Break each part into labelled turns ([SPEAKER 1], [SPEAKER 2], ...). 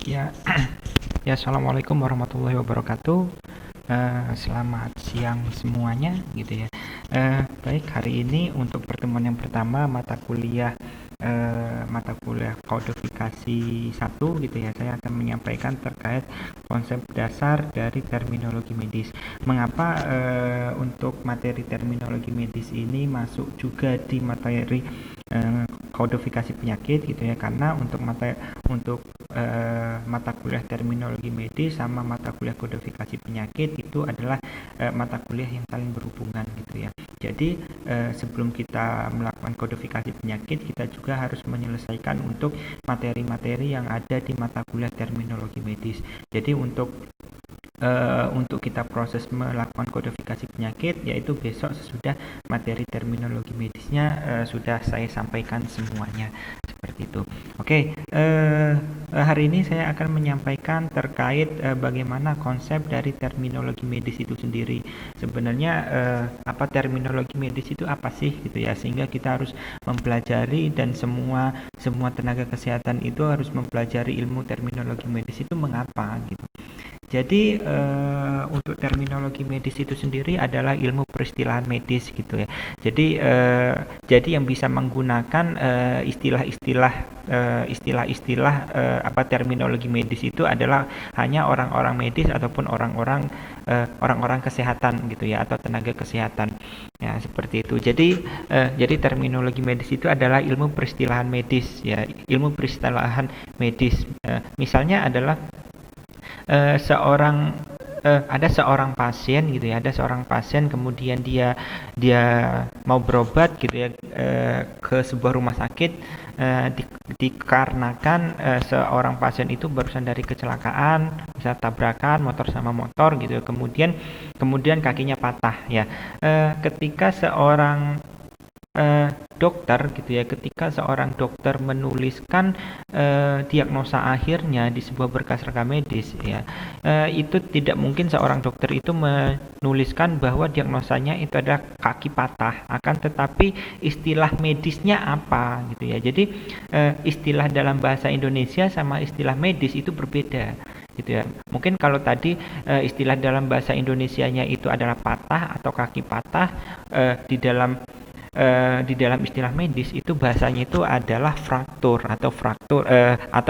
[SPEAKER 1] Ya, ya, assalamualaikum warahmatullahi wabarakatuh. Selamat siang semuanya, gitu ya. Baik, hari ini untuk pertemuan yang pertama mata kuliah kodifikasi 1, gitu ya. Saya akan menyampaikan terkait konsep dasar dari terminologi medis. Mengapa untuk materi terminologi medis ini masuk juga di materi kodifikasi penyakit, gitu ya, karena untuk mata kuliah terminologi medis sama mata kuliah kodifikasi penyakit itu adalah mata kuliah yang saling berhubungan, gitu ya. Jadi sebelum kita melakukan kodifikasi penyakit, kita juga harus menyelesaikan untuk materi-materi yang ada di mata kuliah terminologi medis. Jadi untuk kita proses melakukan kodifikasi penyakit, yaitu besok sesudah materi terminologi medisnya sudah saya sampaikan semuanya, seperti itu. Oke, hari ini saya akan menyampaikan terkait bagaimana konsep dari terminologi medis itu sendiri. Sebenarnya apa terminologi medis itu apa sih, gitu ya, sehingga kita harus mempelajari, dan semua tenaga kesehatan itu harus mempelajari ilmu terminologi medis itu mengapa, gitu. Jadi untuk terminologi medis itu sendiri adalah ilmu peristilahan medis, gitu ya. Jadi yang bisa menggunakan istilah-istilah apa terminologi medis itu adalah hanya orang-orang medis ataupun orang-orang kesehatan, gitu ya, atau tenaga kesehatan. Ya, seperti itu. Jadi terminologi medis itu adalah ilmu peristilahan medis, ya, ilmu peristilahan medis. Misalnya adalah ada seorang pasien, gitu ya, kemudian dia mau berobat, gitu ya, ke sebuah rumah sakit, dikarenakan seorang pasien itu barusan dari kecelakaan, bisa tabrakan motor sama motor, gitu, kemudian kakinya patah, ya. Ketika seorang ketika seorang dokter menuliskan diagnosa akhirnya di sebuah berkas rekam medis, ya, itu tidak mungkin seorang dokter itu menuliskan bahwa diagnosanya itu adalah kaki patah, akan tetapi istilah medisnya apa, gitu ya. Jadi istilah dalam bahasa Indonesia sama istilah medis itu berbeda, gitu ya. Mungkin kalau tadi istilah dalam bahasa Indonesianya itu adalah patah atau kaki patah, di dalam istilah medis itu bahasanya itu adalah fraktur atau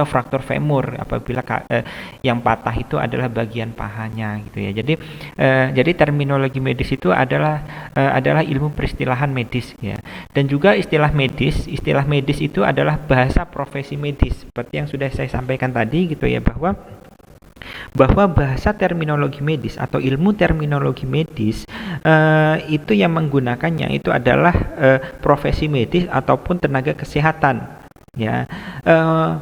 [SPEAKER 1] fraktur femur, apabila yang patah itu adalah bagian pahanya, gitu ya. Jadi terminologi medis itu adalah ilmu peristilahan medis, ya. Dan juga istilah medis itu adalah bahasa profesi medis, seperti yang sudah saya sampaikan tadi, gitu ya, bahwa bahasa terminologi medis atau ilmu terminologi medis itu yang menggunakannya itu adalah profesi medis ataupun tenaga kesehatan, ya.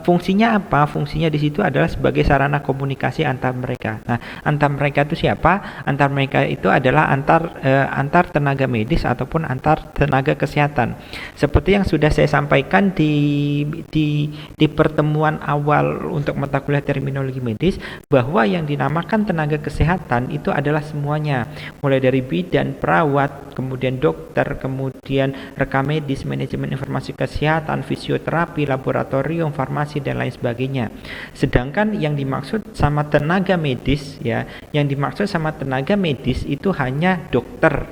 [SPEAKER 1] Fungsinya apa? Fungsinya di situ adalah sebagai sarana komunikasi antar mereka. Nah, antar mereka itu siapa? Antar mereka itu adalah antar tenaga medis ataupun antar tenaga kesehatan. Seperti yang sudah saya sampaikan di pertemuan awal untuk mata kuliah terminologi medis, bahwa yang dinamakan tenaga kesehatan itu adalah semuanya, mulai dari bidan, perawat, kemudian dokter, kemudian rekam medis, manajemen informasi kesehatan, fisioterapi, laboratorium, farmasi, dan lain sebagainya. Sedangkan yang dimaksud sama tenaga medis, ya, itu hanya dokter,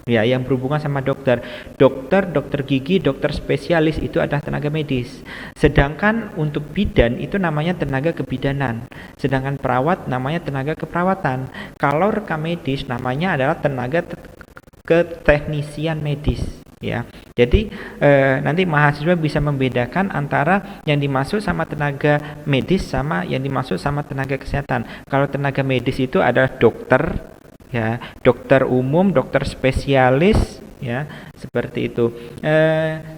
[SPEAKER 1] ya, yang berhubungan sama dokter, dokter gigi, dokter spesialis itu adalah tenaga medis. Sedangkan untuk bidan itu namanya tenaga kebidanan, sedangkan perawat namanya tenaga keperawatan. Kalau rekam medis namanya adalah tenaga keteknisian medis, ya. Jadi nanti mahasiswa bisa membedakan antara yang dimaksud sama tenaga medis sama yang dimaksud sama tenaga kesehatan. Kalau tenaga medis itu adalah dokter, ya, dokter umum, dokter spesialis, ya, seperti itu.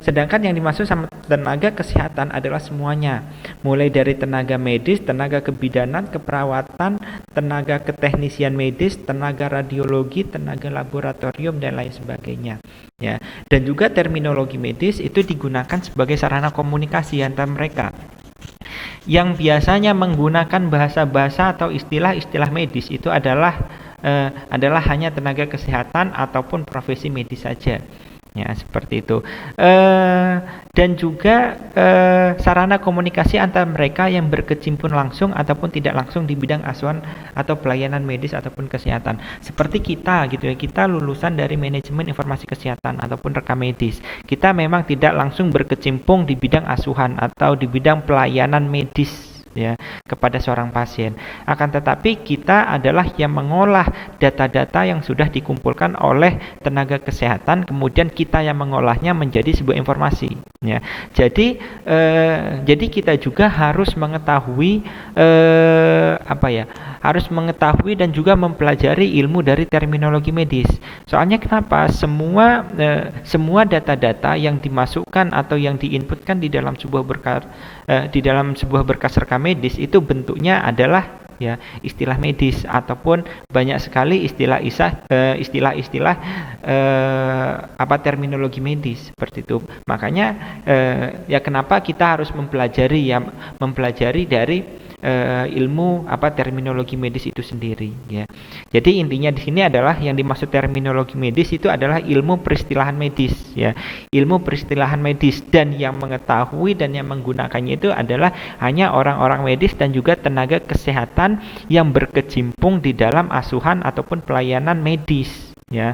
[SPEAKER 1] Sedangkan yang dimaksud sama tenaga kesehatan adalah semuanya, mulai dari tenaga medis, tenaga kebidanan, keperawatan, tenaga keteknisian medis, tenaga radiologi, tenaga laboratorium, dan lain sebagainya, ya. Dan juga terminologi medis itu digunakan sebagai sarana komunikasi antar mereka. Yang biasanya menggunakan bahasa-bahasa atau istilah-istilah medis itu adalah hanya tenaga kesehatan ataupun profesi medis saja. Ya, seperti itu. Dan juga sarana komunikasi antar mereka yang berkecimpung langsung ataupun tidak langsung di bidang asuhan atau pelayanan medis ataupun kesehatan. Seperti kita gitu ya, kita lulusan dari manajemen informasi kesehatan ataupun rekam medis. Kita memang tidak langsung berkecimpung di bidang asuhan atau di bidang pelayanan medis ya kepada seorang pasien. Akan tetapi kita adalah yang mengolah data-data yang sudah dikumpulkan oleh tenaga kesehatan, kemudian kita yang mengolahnya menjadi sebuah informasi ya. Jadi kita juga harus mengetahui harus mengetahui dan juga mempelajari ilmu dari terminologi medis. Soalnya kenapa? Semua data-data yang dimasukkan atau yang diinputkan di dalam sebuah berkas rekam medis itu bentuknya adalah ya istilah medis ataupun banyak sekali istilah-istilah terminologi medis seperti itu. Makanya ya kenapa kita harus mempelajari dari ilmu terminologi medis itu sendiri ya. Jadi intinya di sini adalah yang dimaksud terminologi medis itu adalah ilmu peristilahan medis ya. Ilmu peristilahan medis, dan yang mengetahui dan yang menggunakannya itu adalah hanya orang-orang medis dan juga tenaga kesehatan yang berkecimpung di dalam asuhan ataupun pelayanan medis. Ya,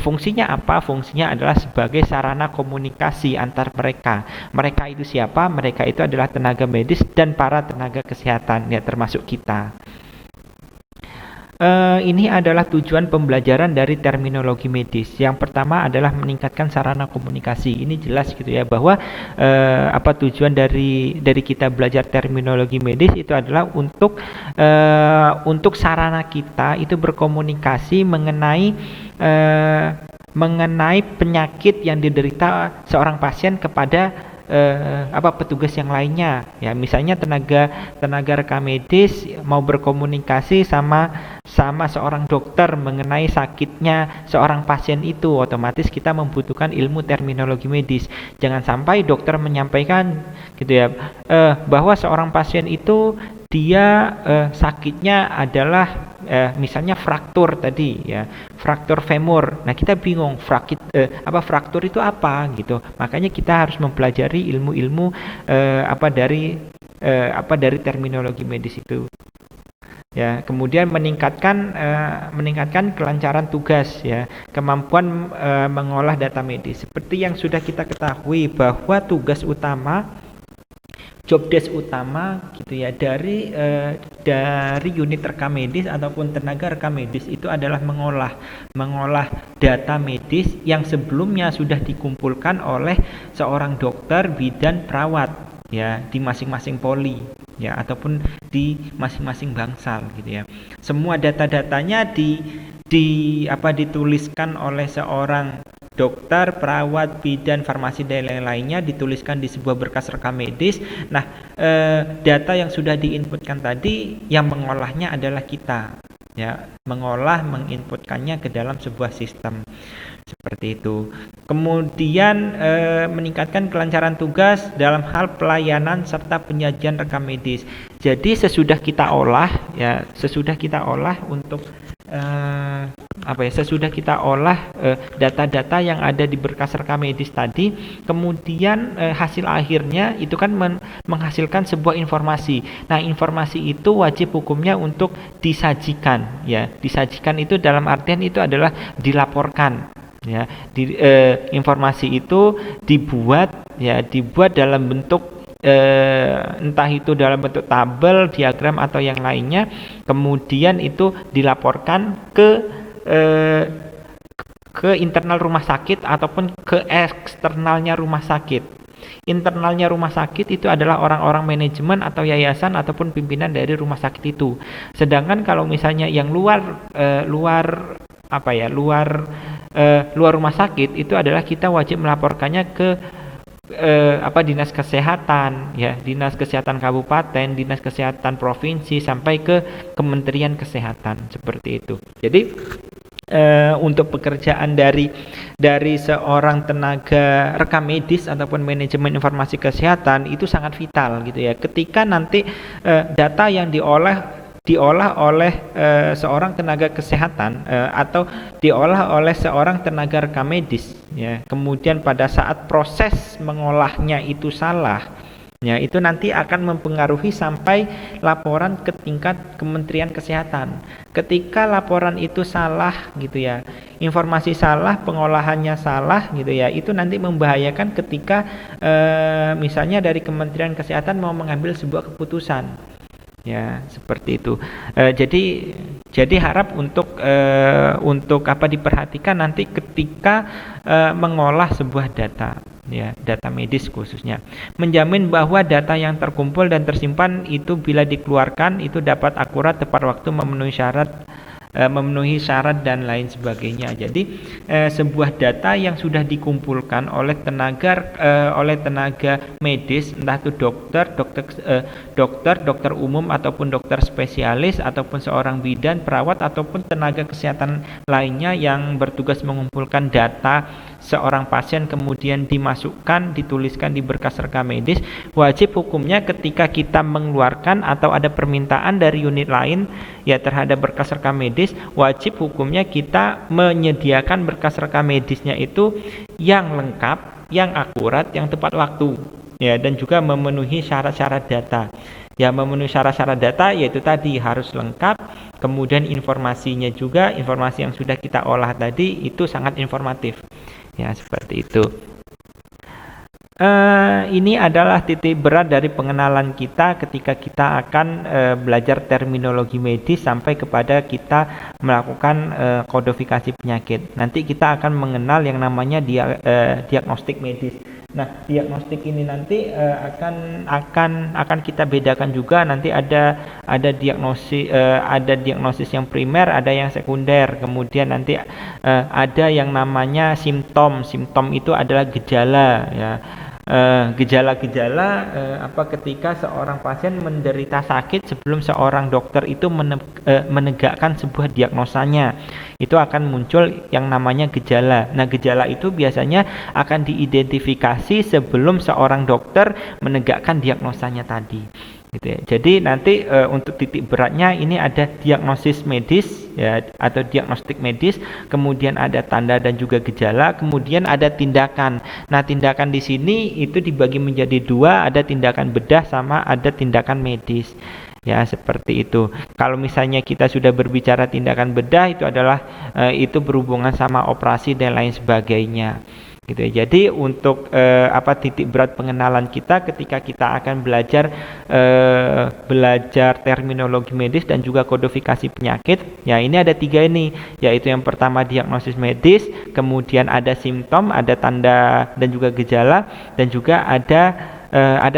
[SPEAKER 1] fungsinya apa? Fungsinya adalah sebagai sarana komunikasi antar mereka. Mereka itu siapa? Mereka itu adalah tenaga medis dan para tenaga kesehatan, ya termasuk kita. Ini adalah tujuan pembelajaran dari terminologi medis. Yang pertama adalah meningkatkan sarana komunikasi. Ini jelas gitu ya bahwa tujuan dari kita belajar terminologi medis itu adalah untuk sarana kita itu berkomunikasi mengenai penyakit yang diderita seorang pasien kepada petugas yang lainnya ya. Misalnya tenaga rekam medis mau berkomunikasi sama seorang dokter mengenai sakitnya seorang pasien itu, otomatis kita membutuhkan ilmu terminologi medis. Jangan sampai dokter menyampaikan gitu ya bahwa seorang pasien itu dia sakitnya adalah misalnya fraktur tadi ya, fraktur femur. Nah, kita bingung fraktur itu apa gitu. Makanya kita harus mempelajari ilmu-ilmu dari terminologi medis itu. Ya, kemudian meningkatkan kelancaran tugas ya, kemampuan mengolah data medis. Seperti yang sudah kita ketahui bahwa tugas utama job desk utama gitu ya dari unit rekam medis ataupun tenaga rekam medis itu adalah mengolah data medis yang sebelumnya sudah dikumpulkan oleh seorang dokter, bidan, perawat ya di masing-masing poli ya ataupun di masing-masing bangsal gitu ya. Semua data-datanya dituliskan oleh seorang dokter, perawat, bidan, farmasi dan lain-lainnya, dituliskan di sebuah berkas rekam medis. Nah, data yang sudah diinputkan tadi yang mengolahnya adalah kita ya, menginputkannya ke dalam sebuah sistem seperti itu. Kemudian meningkatkan kelancaran tugas dalam hal pelayanan serta penyajian rekam medis. Jadi sesudah kita olah data-data yang ada di berkas rekam medis tadi, kemudian hasil akhirnya itu kan menghasilkan sebuah informasi. Nah, informasi itu wajib hukumnya untuk disajikan ya. Disajikan itu dalam artian itu adalah dilaporkan ya. Informasi itu dibuat dalam bentuk entah itu dalam bentuk tabel, diagram atau yang lainnya, kemudian itu dilaporkan ke internal rumah sakit ataupun ke eksternalnya rumah sakit. Internalnya rumah sakit itu adalah orang-orang manajemen atau yayasan ataupun pimpinan dari rumah sakit itu. Sedangkan kalau misalnya yang luar rumah sakit itu adalah kita wajib melaporkannya ke dinas kesehatan ya, dinas kesehatan kabupaten, dinas kesehatan provinsi sampai ke Kementerian Kesehatan seperti itu. Jadi untuk pekerjaan dari seorang tenaga rekam medis ataupun manajemen informasi kesehatan itu sangat vital gitu ya. Ketika nanti data yang diolah diolah oleh seorang tenaga kesehatan atau diolah oleh seorang tenaga rekam medis, ya. Kemudian pada saat proses mengolahnya itu salah, ya, itu nanti akan mempengaruhi sampai laporan ke tingkat Kementerian Kesehatan. Ketika laporan itu salah gitu ya, informasi salah, pengolahannya salah gitu ya, itu nanti membahayakan ketika misalnya dari Kementerian Kesehatan mau mengambil sebuah keputusan. Ya, seperti itu. Jadi harap untuk apa diperhatikan nanti ketika mengolah sebuah data, ya, data medis khususnya. Menjamin bahwa data yang terkumpul dan tersimpan itu bila dikeluarkan itu dapat akurat, tepat waktu, memenuhi syarat dan lain sebagainya. Jadi sebuah data yang sudah dikumpulkan oleh tenaga medis, entah itu dokter umum ataupun dokter spesialis ataupun seorang bidan, perawat ataupun tenaga kesehatan lainnya yang bertugas mengumpulkan data seorang pasien kemudian dituliskan di berkas rekam medis, wajib hukumnya ketika kita mengeluarkan atau ada permintaan dari unit lain ya terhadap berkas rekam medis, wajib hukumnya kita menyediakan berkas rekam medisnya itu yang lengkap, yang akurat, yang tepat waktu, ya, dan juga memenuhi syarat-syarat data. Ya, memenuhi syarat-syarat data yaitu tadi harus lengkap, kemudian informasinya juga, informasi yang sudah kita olah tadi itu sangat informatif. Ya, seperti itu. Ini adalah titik berat dari pengenalan kita ketika kita akan belajar terminologi medis sampai kepada kita melakukan kodifikasi penyakit. Nanti kita akan mengenal yang namanya diagnostik medis. Nah, diagnostik ini nanti akan kita bedakan juga. Nanti ada diagnosis yang primer, ada yang sekunder. Kemudian nanti ada yang namanya simptom. Simptom itu adalah gejala, ya. Gejala-gejala ketika seorang pasien menderita sakit sebelum seorang dokter itu menegakkan sebuah diagnosanya, itu akan muncul yang namanya gejala. Nah, gejala itu biasanya akan diidentifikasi sebelum seorang dokter menegakkan diagnosanya tadi, gitu ya. Jadi nanti untuk titik beratnya ini ada diagnosis medis, ya, atau diagnostik medis, kemudian ada tanda dan juga gejala, kemudian ada tindakan. Nah, tindakan di sini itu dibagi menjadi dua, ada tindakan bedah sama ada tindakan medis. Ya, seperti itu. Kalau misalnya kita sudah berbicara tindakan bedah, itu adalah itu berhubungan sama operasi dan lain sebagainya, gitu ya. Jadi untuk titik berat pengenalan kita ketika kita akan belajar terminologi medis dan juga kodifikasi penyakit, ya, ini ada 3 ini, yaitu yang pertama diagnosis medis, kemudian ada simptom, ada tanda dan juga gejala, dan juga ada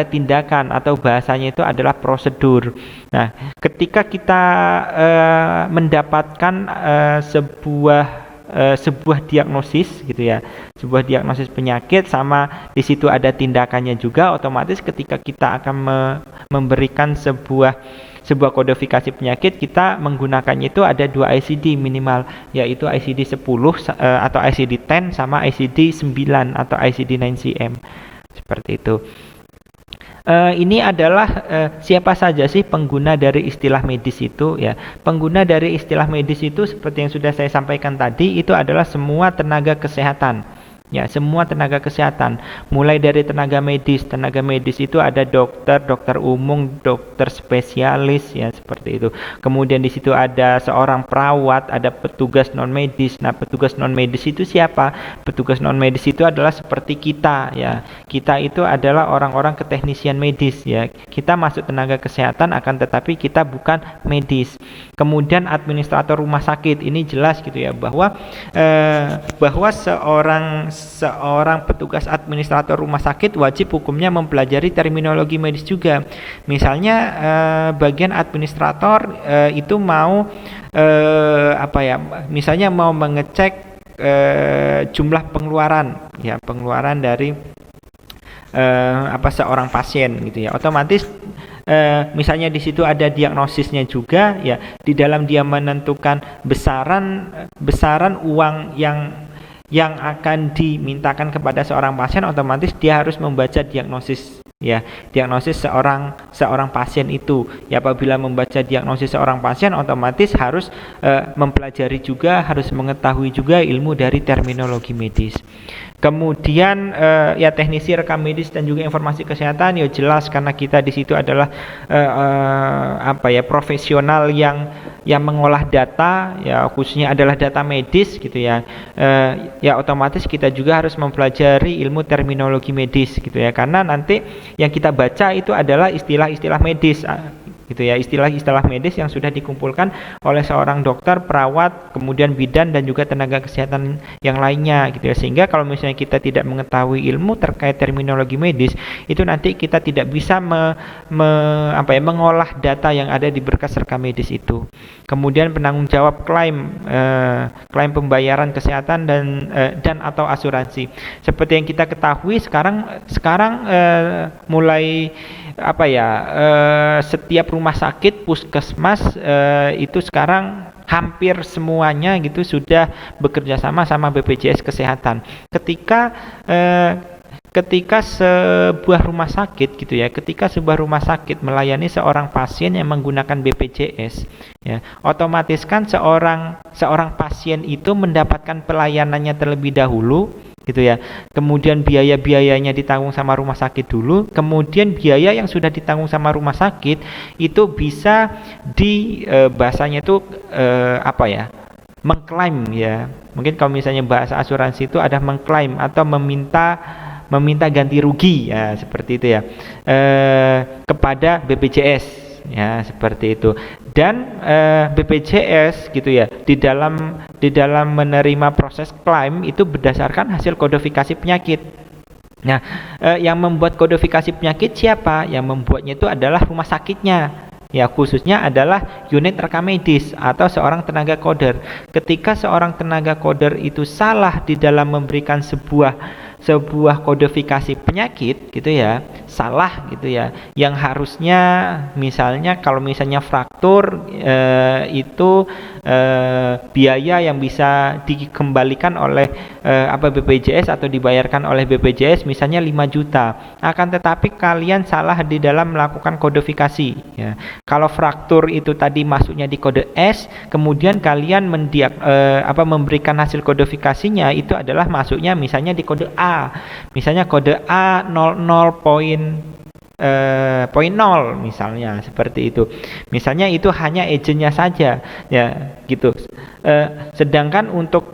[SPEAKER 1] tindakan atau bahasanya itu adalah prosedur. Nah, ketika kita mendapatkan sebuah diagnosis, gitu ya, sebuah diagnosis penyakit sama di situ ada tindakannya juga, otomatis ketika kita akan memberikan sebuah kodifikasi penyakit, kita menggunakannya itu ada 2 ICD minimal, yaitu ICD 10 atau ICD 10 sama ICD 9 atau ICD 9CM, seperti itu. Ini adalah siapa saja sih pengguna dari istilah medis itu, ya. Pengguna dari istilah medis itu seperti yang sudah saya sampaikan tadi, itu adalah semua tenaga kesehatan. Ya, semua tenaga kesehatan, mulai dari tenaga medis itu ada dokter umum, dokter spesialis, ya, seperti itu. Kemudian di situ ada seorang perawat, ada petugas non medis. Nah, petugas non medis itu siapa? Petugas non medis itu adalah seperti kita, ya. Kita itu adalah orang-orang keteknisian medis, ya. Kita masuk tenaga kesehatan akan tetapi kita bukan medis. Kemudian administrator rumah sakit, ini jelas gitu ya, bahwa seorang petugas administrator rumah sakit wajib hukumnya mempelajari terminologi medis juga. Misalnya bagian administrator itu mau misalnya mau mengecek jumlah pengeluaran, ya, pengeluaran dari seorang pasien, gitu ya. Otomatis misalnya di situ ada diagnosisnya juga, ya. Di dalam dia menentukan besaran uang yang akan dimintakan kepada seorang pasien, otomatis dia harus membaca diagnosis ya, diagnosis seorang pasien itu. Ya, apabila membaca diagnosis seorang pasien otomatis harus mempelajari juga, harus mengetahui juga ilmu dari terminologi medis. Kemudian ya teknisi rekam medis dan juga informasi kesehatan ya jelas karena kita di situ adalah profesional yang mengolah data, ya khususnya adalah data medis gitu ya. Ya otomatis kita juga harus mempelajari ilmu terminologi medis gitu ya, karena nanti yang kita baca itu adalah istilah-istilah medis gitu ya, istilah-istilah medis yang sudah dikumpulkan oleh seorang dokter, perawat, kemudian bidan dan juga tenaga kesehatan yang lainnya gitu ya. Sehingga kalau misalnya kita tidak mengetahui ilmu terkait terminologi medis, itu nanti kita tidak bisa mengolah data yang ada di berkas rekam medis itu. Kemudian penanggung jawab klaim pembayaran kesehatan dan atau asuransi. Seperti yang kita ketahui sekarang mulai setiap rumah sakit, puskesmas itu sekarang hampir semuanya gitu sudah bekerja sama BPJS Kesehatan. Ketika sebuah rumah sakit gitu ya, ketika sebuah rumah sakit melayani seorang pasien yang menggunakan BPJS, ya, otomatis kan seorang pasien itu mendapatkan pelayanannya terlebih dahulu gitu ya. Kemudian biaya-biayanya ditanggung sama rumah sakit dulu, kemudian biaya yang sudah ditanggung sama rumah sakit itu bisa bahasanya itu mengklaim ya. Mungkin kalau misalnya bahasa asuransi itu ada mengklaim atau meminta ganti rugi ya, seperti itu ya, kepada BPJS ya, seperti itu. Dan BPJS gitu ya, di dalam menerima proses klaim itu berdasarkan hasil kodifikasi penyakit. Nah, yang membuat kodifikasi penyakit siapa? Yang membuatnya itu adalah rumah sakitnya. Ya, khususnya adalah unit rekam medis atau seorang tenaga koder. Ketika seorang tenaga koder itu salah di dalam memberikan sebuah kodifikasi penyakit gitu ya, salah gitu ya, yang harusnya misalnya kalau misalnya fraktur itu biaya yang bisa dikembalikan oleh BPJS atau dibayarkan oleh BPJS misalnya 5 juta, akan tetapi kalian salah di dalam melakukan kodifikasi ya. Kalau fraktur itu tadi masuknya di kode S, kemudian kalian memberikan hasil kodifikasinya itu adalah masuknya misalnya di kode A. Misalnya kode A 00.0 misalnya, seperti itu. Misalnya itu hanya agentnya saja ya gitu. Sedangkan untuk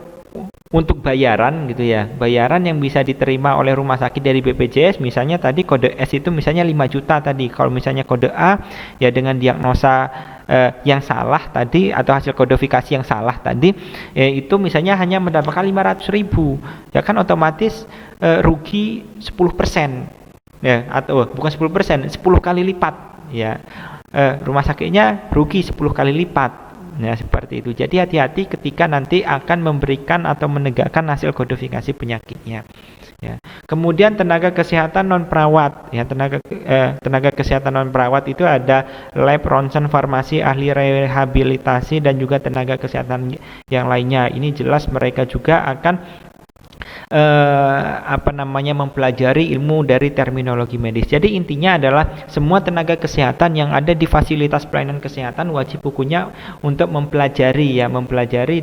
[SPEAKER 1] bayaran gitu ya, bayaran yang bisa diterima oleh rumah sakit dari BPJS misalnya tadi kode S itu misalnya 5 juta tadi. Kalau misalnya kode A ya dengan diagnosa yang salah tadi atau hasil kodifikasi yang salah tadi itu misalnya hanya mendapatkan 500.000 ya, kan otomatis rugi 10% ya, atau bukan 10%, 10 kali lipat ya, rumah sakitnya rugi 10 kali lipat. Nah, seperti itu. Jadi hati-hati ketika nanti akan memberikan atau menegakkan hasil kodifikasi penyakitnya. Ya. Kemudian tenaga kesehatan non perawat. Ya, tenaga kesehatan non perawat itu ada lab, ronsen, farmasi, ahli rehabilitasi dan juga tenaga kesehatan yang lainnya. Ini jelas mereka juga akan mempelajari ilmu dari terminologi medis. Jadi intinya adalah semua tenaga kesehatan yang ada di fasilitas pelayanan kesehatan wajib hukumnya untuk mempelajari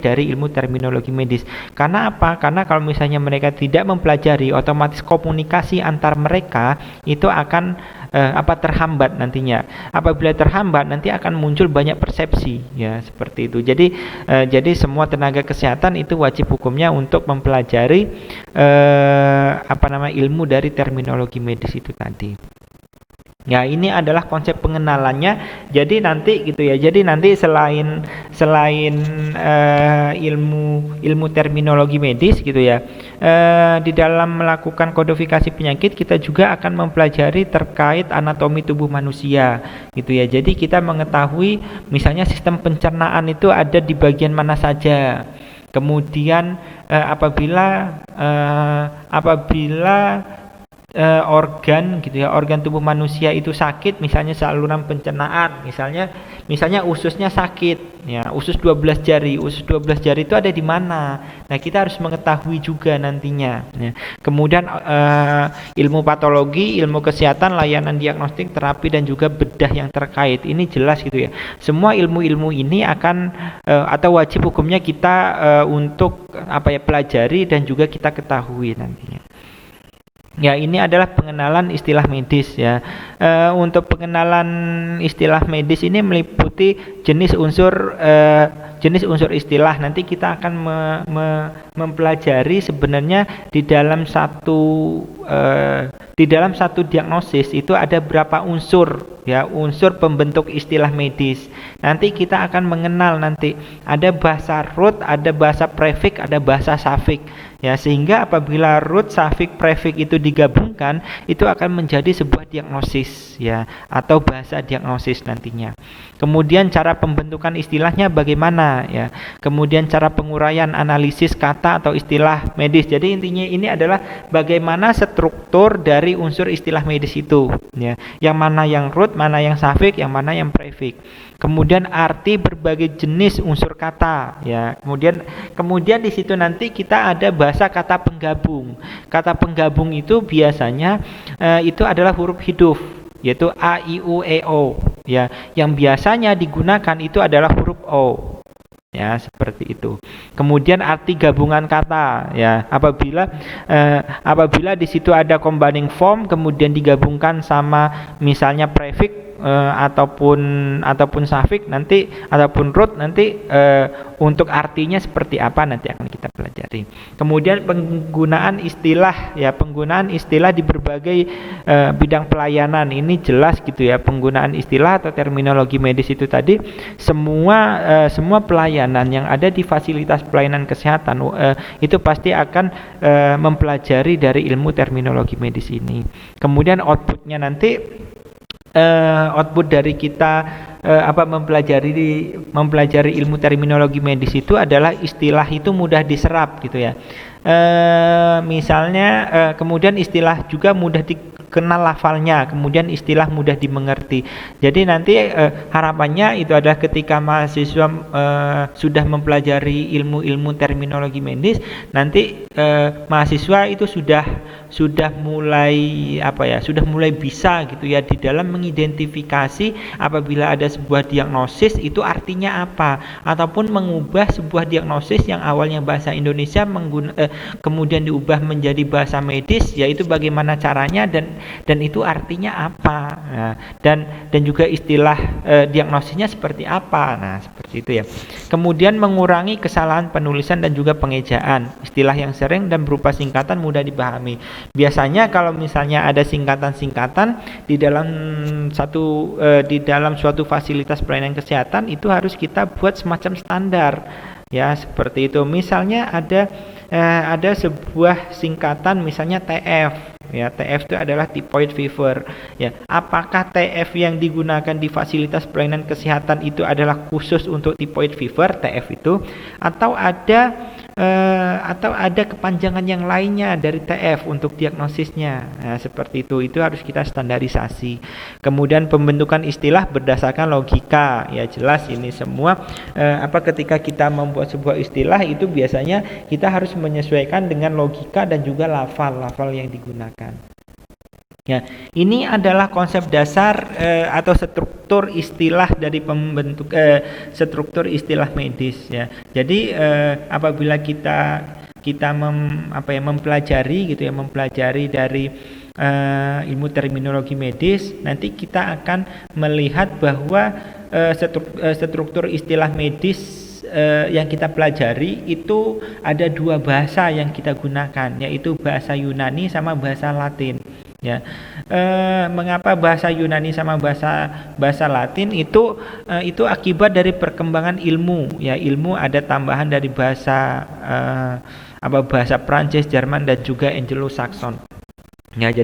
[SPEAKER 1] dari ilmu terminologi medis. Karena apa? Karena kalau misalnya mereka tidak mempelajari, otomatis komunikasi antar mereka itu akan terhambat nantinya. Apabila terhambat nanti akan muncul banyak persepsi ya, seperti itu. Jadi semua tenaga kesehatan itu wajib hukumnya untuk mempelajari ilmu dari terminologi medis itu tadi. Ya, ini adalah konsep pengenalannya. Jadi nanti gitu ya. Jadi nanti selain ilmu terminologi medis gitu ya, di dalam melakukan kodifikasi penyakit kita juga akan mempelajari terkait anatomi tubuh manusia gitu ya. Jadi kita mengetahui misalnya sistem pencernaan itu ada di bagian mana saja. Kemudian apabila organ gitu ya, organ tubuh manusia itu sakit, misalnya saluran pencernaan, misalnya ususnya sakit ya, usus 12 jari. Usus 12 jari itu ada di mana? Nah, kita harus mengetahui juga nantinya ya. Kemudian ilmu patologi, ilmu kesehatan, layanan diagnostik, terapi dan juga bedah yang terkait. Ini jelas gitu ya. Semua ilmu-ilmu ini akan atau wajib hukumnya kita untuk pelajari dan juga kita ketahui nantinya. Ya, ini adalah pengenalan istilah medis ya. Untuk pengenalan istilah medis ini meliputi jenis unsur istilah. Nanti kita akan mempelajari sebenarnya di dalam satu diagnosis itu ada berapa unsur ya, unsur pembentuk istilah medis. Nanti kita akan mengenal nanti ada bahasa root, ada bahasa prefix, ada bahasa suffix. Ya, sehingga apabila root, suffix, prefix itu digabungkan, itu akan menjadi sebuah diagnosis ya, atau bahasa diagnosis nantinya. Kemudian cara pembentukan istilahnya bagaimana ya. Kemudian cara penguraian analisis kata atau istilah medis. Jadi intinya ini adalah bagaimana struktur dari unsur istilah medis itu ya. Yang mana yang root, mana yang suffix, yang mana yang prefix. Kemudian arti berbagai jenis unsur kata ya. Kemudian di situ nanti kita ada bahasa kata penggabung. Kata penggabung itu biasanya itu adalah huruf hidup, yaitu a, i, u, e, o ya. Yang biasanya digunakan itu adalah huruf o. Ya, seperti itu. Kemudian arti gabungan kata ya, apabila di situ ada combining form kemudian digabungkan sama misalnya prefix ataupun suffix nanti, ataupun root nanti, untuk artinya seperti apa nanti akan kita pelajari. Kemudian penggunaan istilah di berbagai bidang pelayanan. Ini jelas gitu ya, penggunaan istilah atau terminologi medis itu tadi semua pelayanan yang ada di fasilitas pelayanan kesehatan itu pasti akan mempelajari dari ilmu terminologi medis ini. Kemudian outputnya nanti, output dari kita mempelajari ilmu terminologi medis itu adalah istilah itu mudah diserap gitu ya. Misalnya kemudian istilah juga mudah dikenal lafalnya, kemudian istilah mudah dimengerti. Jadi nanti harapannya itu adalah ketika mahasiswa sudah mempelajari ilmu-ilmu terminologi medis, nanti mahasiswa itu sudah mulai bisa gitu ya di dalam mengidentifikasi apabila ada sebuah diagnosis itu artinya apa, ataupun mengubah sebuah diagnosis yang awalnya bahasa Indonesia kemudian diubah menjadi bahasa medis, yaitu bagaimana caranya dan itu artinya apa. Nah, dan juga istilah diagnosisnya seperti apa. Nah, seperti itu ya. Kemudian mengurangi kesalahan penulisan dan juga pengejaan. Istilah yang sering dan berupa singkatan mudah dipahami. Biasanya kalau misalnya ada singkatan-singkatan di dalam suatu fasilitas pelayanan kesehatan itu harus kita buat semacam standar ya, seperti itu. Misalnya ada sebuah singkatan misalnya TF ya. TF itu adalah typhoid fever ya. Apakah TF yang digunakan di fasilitas pelayanan kesehatan itu adalah khusus untuk typhoid fever TF itu, atau ada kepanjangan yang lainnya dari TF untuk diagnosisnya. Nah, seperti itu harus kita standarisasi. Kemudian pembentukan istilah berdasarkan logika ya, jelas ini semua ketika kita membuat sebuah istilah itu biasanya kita harus menyesuaikan dengan logika dan juga lafal yang digunakan. Ya, ini adalah konsep dasar atau struktur istilah dari struktur istilah medis ya. Jadi apabila kita mempelajari dari ilmu terminologi medis, nanti kita akan melihat bahwa struktur istilah medis yang kita pelajari itu ada dua bahasa yang kita gunakan, yaitu bahasa Yunani sama bahasa Latin. Ya, mengapa bahasa Yunani sama bahasa Latin itu akibat dari perkembangan ilmu. Ya, ilmu ada tambahan dari bahasa Prancis, Jerman dan juga Anglo-Saxon. Ya,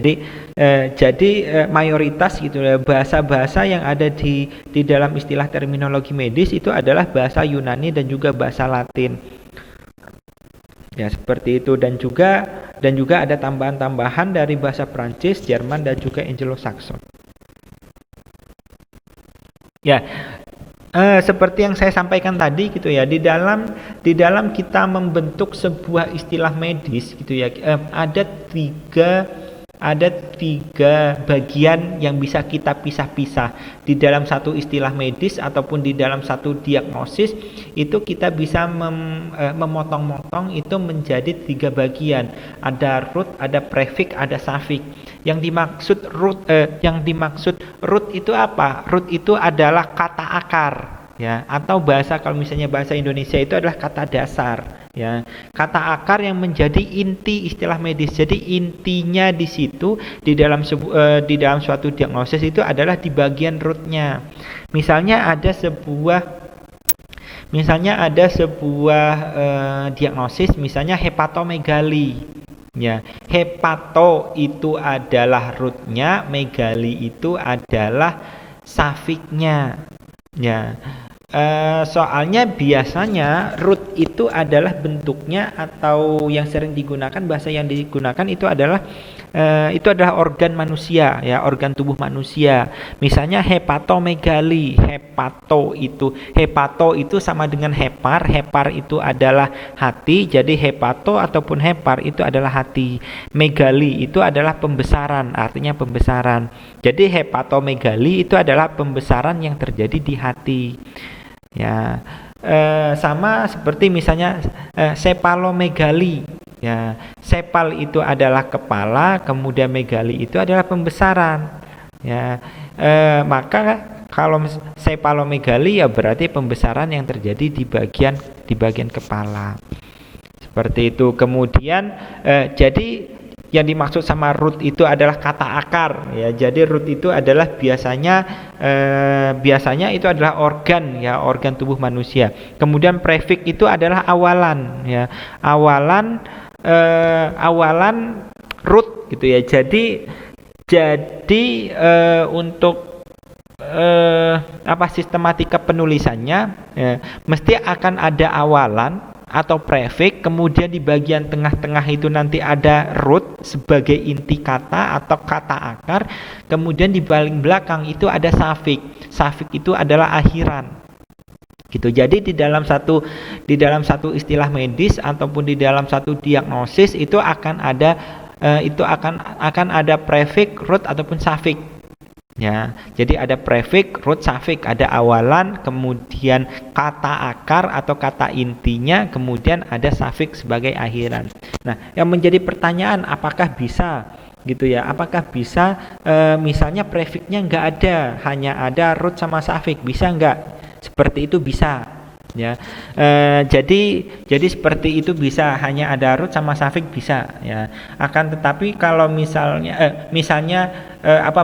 [SPEAKER 1] jadi mayoritas gitu ya, bahasa-bahasa yang ada di dalam istilah terminologi medis itu adalah bahasa Yunani dan juga bahasa Latin. Ya, seperti itu. Dan juga ada tambahan-tambahan dari bahasa Prancis, Jerman dan juga Anglo-Saxon. Ya, seperti yang saya sampaikan tadi gitu ya, di dalam kita membentuk sebuah istilah medis gitu ya, ada tiga bagian yang bisa kita pisah-pisah di dalam satu istilah medis ataupun di dalam satu diagnosis. Itu kita bisa memotong-motong itu menjadi tiga bagian. Ada root, ada prefix, ada suffix. Yang dimaksud root itu apa? Root itu adalah kata akar, ya, atau kalau misalnya bahasa Indonesia itu adalah kata dasar, ya, kata akar yang menjadi inti istilah medis. Jadi intinya di situ di dalam suatu diagnosis itu adalah di bagian rootnya. Misalnya ada sebuah diagnosis, misalnya hepatomegali. Ya, hepato itu adalah rootnya, megali itu adalah suffixnya. Ya, soalnya biasanya root itu adalah bentuknya, atau yang sering digunakan, bahasa yang digunakan itu adalah organ manusia, ya, organ tubuh manusia. Misalnya hepatomegali, hepato itu sama dengan hepar itu adalah hati, jadi hepato ataupun hepar itu adalah hati. Megali itu adalah pembesaran, artinya pembesaran. Jadi hepatomegali itu adalah pembesaran yang terjadi di hati. Ya, sama seperti misalnya sepalomegali. Ya, sepal itu adalah kepala, kemudian megali itu adalah pembesaran. Ya, maka kalau sepalomegali ya berarti pembesaran yang terjadi di bagian kepala. Seperti itu. Kemudian jadi yang dimaksud sama root itu adalah kata akar, ya. Jadi root itu adalah biasanya itu adalah organ, ya, organ tubuh manusia. Kemudian prefix itu adalah awalan, ya. Awalan root gitu ya. Jadi untuk sistematika penulisannya, ya, mesti akan ada awalan atau prefix, kemudian di bagian tengah-tengah itu nanti ada root sebagai inti kata atau kata akar, kemudian di paling belakang itu ada suffix. Suffix itu adalah akhiran. Gitu. Jadi di dalam satu istilah medis ataupun di dalam satu diagnosis itu akan ada prefix, root ataupun suffix. Ya, jadi ada prefix, root, suffix, ada awalan, kemudian kata akar atau kata intinya, kemudian ada suffix sebagai akhiran. Nah, yang menjadi pertanyaan, apakah bisa gitu ya? Apakah bisa misalnya prefixnya nggak ada, hanya ada root sama suffix, bisa nggak? Seperti itu bisa. Ya, jadi seperti itu bisa, hanya ada root sama suffix bisa, ya. Akan tetapi kalau misalnya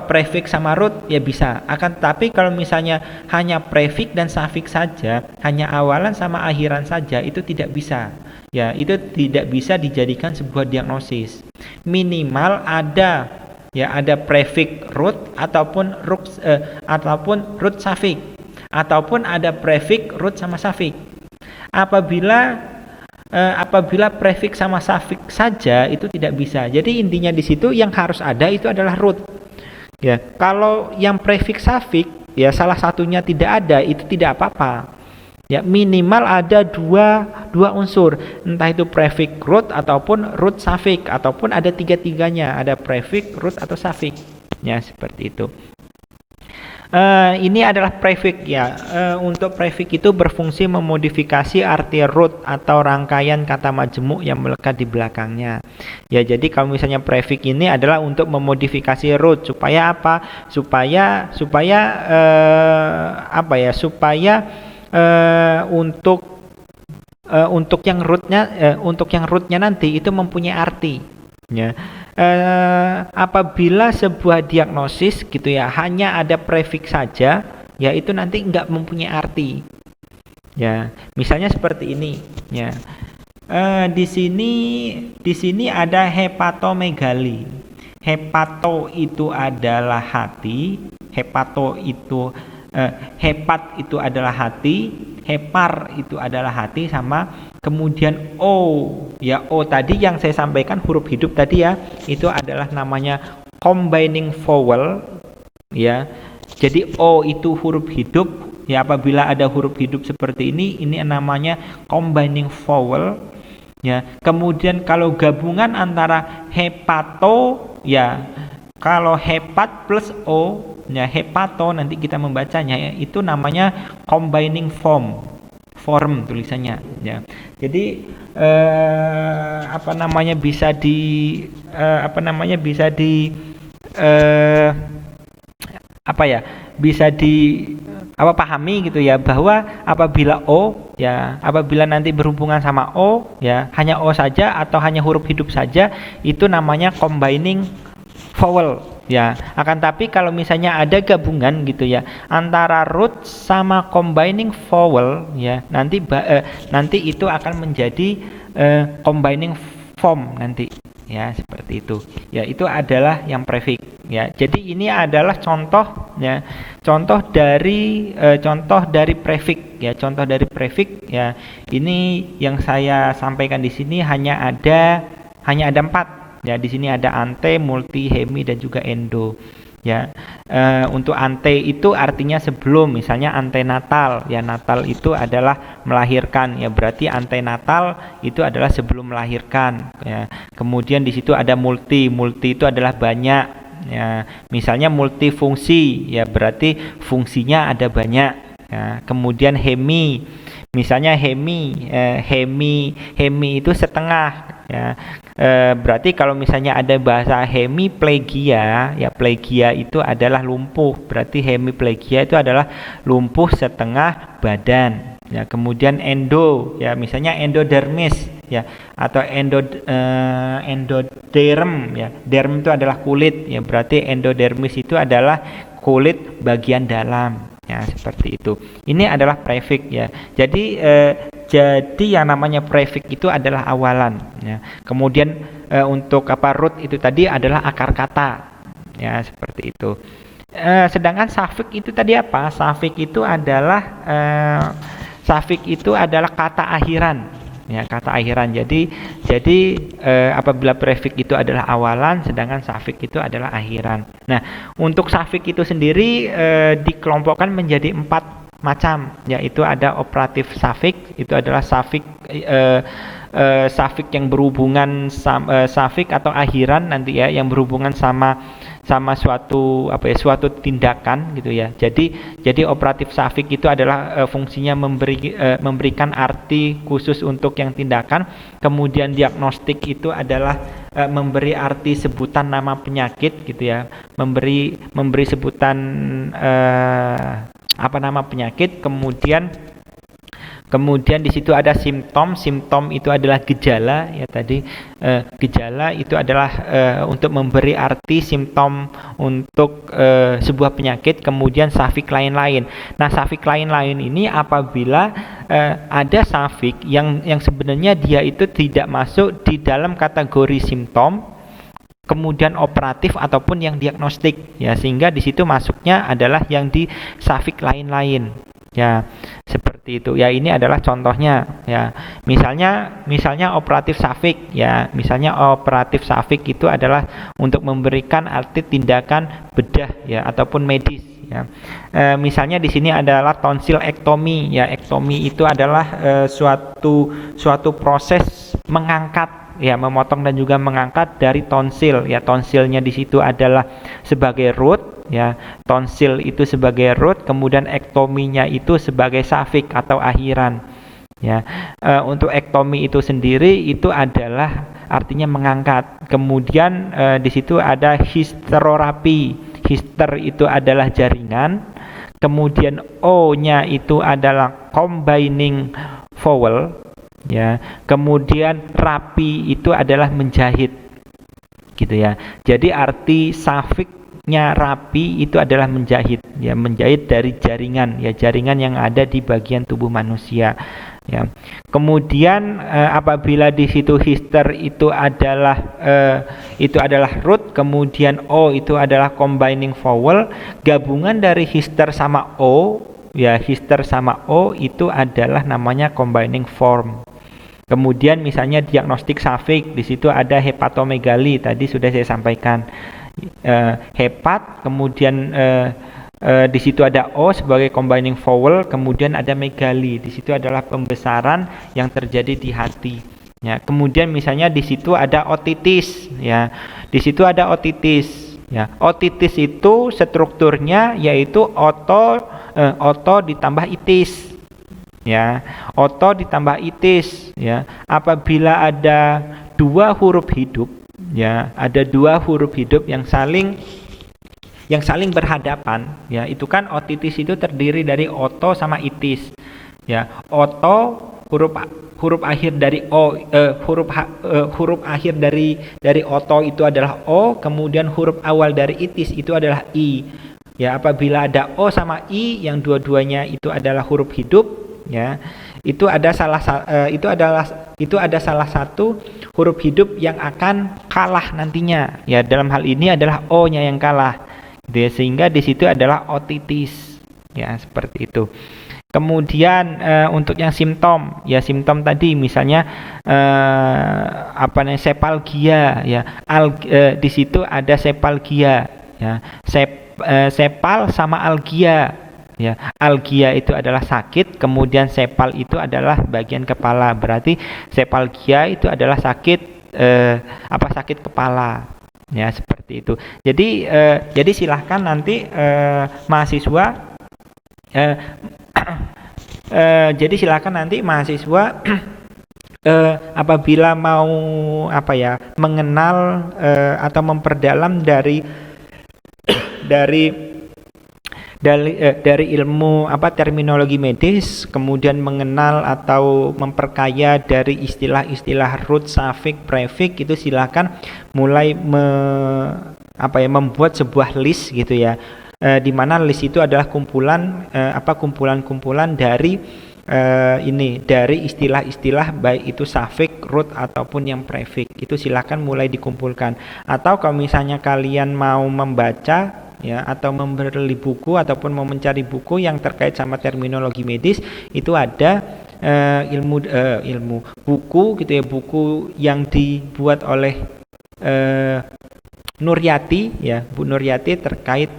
[SPEAKER 1] prefix sama root ya bisa. Akan tetapi kalau misalnya hanya prefix dan suffix saja, hanya awalan sama akhiran saja, itu tidak bisa. Ya, itu tidak bisa dijadikan sebuah diagnosis. Minimal ada prefix root ataupun root suffix, ataupun ada prefix root sama suffix. Apabila prefix sama suffix saja itu tidak bisa. Jadi intinya di situ yang harus ada itu adalah root. Ya, kalau yang prefix suffix ya salah satunya tidak ada, itu tidak apa-apa. Ya, minimal ada dua unsur, entah itu prefix root ataupun root suffix, ataupun ada tiga-tiganya, ada prefix, root atau suffix. Ya, seperti itu. Ini adalah prefix, ya. Untuk prefix itu berfungsi memodifikasi arti root atau rangkaian kata majemuk yang melekat di belakangnya. Ya, jadi kalau misalnya prefix ini adalah untuk memodifikasi root supaya apa? Supaya untuk yang rootnya nanti itu mempunyai arti. Ya. Apabila sebuah diagnosis gitu ya hanya ada prefix saja, ya itu nanti nggak mempunyai arti. Ya, misalnya seperti ini. Ya, di sini ada hepatomegali. Hepato itu adalah hati. Hepat itu adalah hati. Hepar itu adalah hati, sama kemudian O, ya O tadi yang saya sampaikan huruf hidup tadi ya, itu adalah namanya combining vowel, ya. Jadi O itu huruf hidup, ya apabila ada huruf hidup seperti ini namanya combining vowel, ya. Kemudian kalau gabungan antara hepato, ya kalau hepat plus O, ya hepato nanti kita membacanya ya, itu namanya combining form tulisannya ya. Jadi bisa di pahami gitu ya, bahwa apabila O, ya apabila nanti berhubungan sama O, ya hanya O saja atau hanya huruf hidup saja, itu namanya combining vowel ya. Akan tapi kalau misalnya ada gabungan gitu ya antara root sama combining vowel, ya nanti itu akan menjadi combining form nanti ya, seperti itu ya. Itu adalah yang prefix ya. Jadi ini adalah contoh ya, contoh dari prefix ya, contoh dari prefix ya. Ini yang saya sampaikan di sini hanya ada 4 ya. Di sini ada ante, multi, hemi, dan juga endo ya. Untuk ante itu artinya sebelum, misalnya antenatal ya, natal itu adalah melahirkan ya, berarti antenatal itu adalah sebelum melahirkan ya. Kemudian di situ ada multi itu adalah banyak ya, misalnya multifungsi ya, berarti fungsinya ada banyak ya. Kemudian hemi, misalnya hemi itu setengah ya. Berarti kalau misalnya ada bahasa hemiplegia ya, plegia itu adalah lumpuh, berarti hemiplegia itu adalah lumpuh setengah badan ya. Kemudian endo ya, misalnya endodermis ya, atau endoderm ya, derm itu adalah kulit ya, berarti endodermis itu adalah kulit bagian dalam ya, seperti itu. Ini adalah prefix ya. Jadi yang namanya prefix itu adalah awalan ya. Kemudian untuk root itu tadi adalah akar kata ya, seperti itu. Sedangkan suffix itu tadi apa? Suffix itu adalah kata akhiran ya, kata akhiran. Jadi apabila prefix itu adalah awalan, sedangkan suffix itu adalah akhiran. Nah, untuk suffix itu sendiri dikelompokkan menjadi 4 macam, yaitu ada operatif suffix, itu adalah suffix yang berhubungan suffix atau akhiran nanti ya, yang berhubungan sama suatu tindakan gitu ya. Jadi operatif suffix itu adalah fungsinya memberikan arti khusus untuk yang tindakan. Kemudian diagnostik itu adalah memberi arti sebutan nama penyakit gitu ya, memberi sebutan nama penyakit. Kemudian di situ ada simptom itu adalah gejala ya tadi. Gejala itu adalah untuk memberi arti simptom untuk sebuah penyakit. Kemudian suffix lain-lain. Nah, suffix lain-lain ini apabila ada suffix yang sebenarnya dia itu tidak masuk di dalam kategori simptom, kemudian operatif ataupun yang diagnostik ya, sehingga di situ masuknya adalah yang di suffix lain-lain ya, seperti itu ya. Ini adalah contohnya ya. Misalnya operatif suffix ya, misalnya operatif suffix itu adalah untuk memberikan arti tindakan bedah ya, ataupun medis ya. Misalnya di sini adalah tonsil ektomi ya. Ektomi itu adalah suatu proses mengangkat ya, memotong dan juga mengangkat dari tonsil ya. Tonsilnya di situ adalah sebagai root ya, tonsil itu sebagai root, kemudian ektominya itu sebagai suffix atau akhiran ya. Untuk ektomi itu sendiri itu adalah artinya mengangkat. Kemudian di situ ada histerorapy. Hister itu adalah jaringan. Kemudian O-nya itu adalah combining vowel ya. Kemudian rapi itu adalah menjahit gitu ya. Jadi arti suffixnya rapi itu adalah menjahit ya, menjahit dari jaringan ya, jaringan yang ada di bagian tubuh manusia ya. Kemudian apabila di situ hister itu adalah root, kemudian O itu adalah combining vowel, gabungan dari hister sama O ya, hister sama O itu adalah namanya combining form Kemudian misalnya diagnostik safik, di situ ada hepatomegali, tadi sudah saya sampaikan. Hepat, kemudian di situ ada O sebagai combining vowel, kemudian ada megali, di situ adalah pembesaran yang terjadi di hati. Ya, kemudian misalnya di situ ada otitis, ya, di situ ada otitis. Ya, otitis itu strukturnya yaitu oto ditambah itis. Ya, oto ditambah itis. Ya, apabila ada dua huruf hidup, ya, ada dua huruf hidup yang saling berhadapan, ya, itu kan otitis itu terdiri dari oto sama itis. Ya, oto huruf akhir dari o, huruf akhir dari oto itu adalah o, kemudian huruf awal dari itis itu adalah i. Ya, apabila ada o sama i yang dua-duanya itu adalah huruf hidup, ya, itu ada salah satu huruf hidup yang akan kalah nantinya. Ya, dalam hal ini adalah o-nya yang kalah. Gitu ya, sehingga di situ adalah otitis. Ya, seperti itu. Kemudian untuk yang simptom, ya simptom tadi misalnya sepalgia, ya, di situ ada sepalgia, ya, sepal sama algia, ya, algia itu adalah sakit, kemudian sepal itu adalah bagian kepala, berarti sepalgia itu adalah sakit sakit kepala, ya, seperti itu. Jadi silahkan nanti mahasiswa jadi silakan nanti mahasiswa apabila mau mengenal atau memperdalam dari ilmu terminologi medis, kemudian mengenal atau memperkaya dari istilah-istilah root, suffix, prefix, itu silakan mulai membuat sebuah list gitu ya. Di mana list itu adalah kumpulan dari dari istilah-istilah baik itu suffix, root ataupun yang prefix. Itu silakan mulai dikumpulkan. Atau kalau misalnya kalian mau membaca, ya, atau membeli buku ataupun mau mencari buku yang terkait sama terminologi medis, itu ada buku gitu ya, buku yang dibuat oleh Nuryati, ya, Bu Nuryati terkait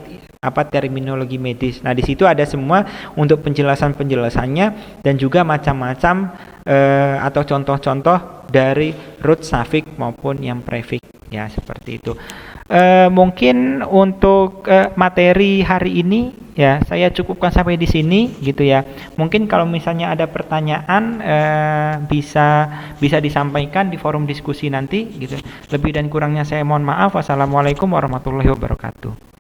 [SPEAKER 1] terminologi medis. Nah, di situ ada semua untuk penjelasannya dan juga macam-macam atau contoh-contoh dari root, suffix maupun yang prefix, ya, seperti itu. Mungkin untuk materi hari ini, ya, saya cukupkan sampai di sini gitu ya. Mungkin kalau misalnya ada pertanyaan bisa disampaikan di forum diskusi nanti gitu. Lebih dan kurangnya saya mohon maaf. Wassalamualaikum warahmatullahi wabarakatuh.